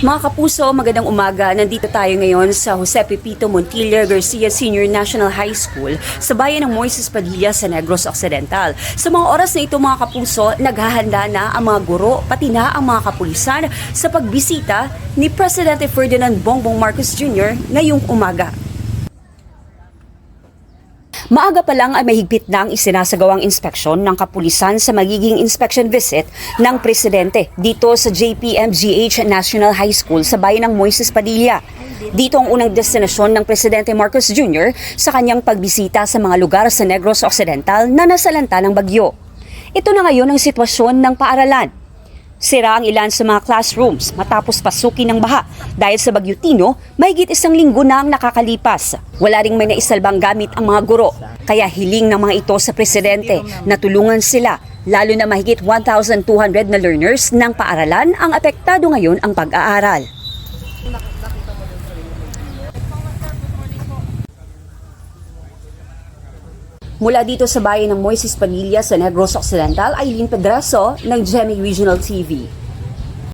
Mga kapuso, magandang umaga. Nandito tayo ngayon sa Jose Pepito Montilla Garcia Senior National High School sa bayan ng Moises Padilla sa Negros Occidental. Sa mga oras na ito mga kapuso, naghahanda na ang mga guro pati na ang mga kapulisan sa pagbisita ni Presidente Ferdinand Bongbong Marcos Jr. ngayong umaga. Maaga pa lang ay mahigpit na ang isinasagawang inspeksyon ng kapulisan sa magiging inspection visit ng Presidente dito sa JPMGH National High School sa bayan ng Moises Padilla. Dito ang unang destinasyon ng Presidente Marcos Jr. sa kanyang pagbisita sa mga lugar sa Negros Occidental na nasalanta ng bagyo. Ito na ngayon ang sitwasyon ng paaralan. Sira ang ilan sa mga classrooms matapos pasukin ng baha dahil sa Bagyo Tino, mahigit 1 linggo na ang nakakalipas. Wala ring may naisalbang gamit ang mga guro, kaya hiling ng mga ito sa Presidente na tulungan sila, lalo na mahigit 1,200 na learners ng paaralan ang apektado ngayon ang pag-aaral. Mula dito sa bayan ng Moises Padilla sa Negros Occidental, Aileen Pedraso ng GMA Regional TV.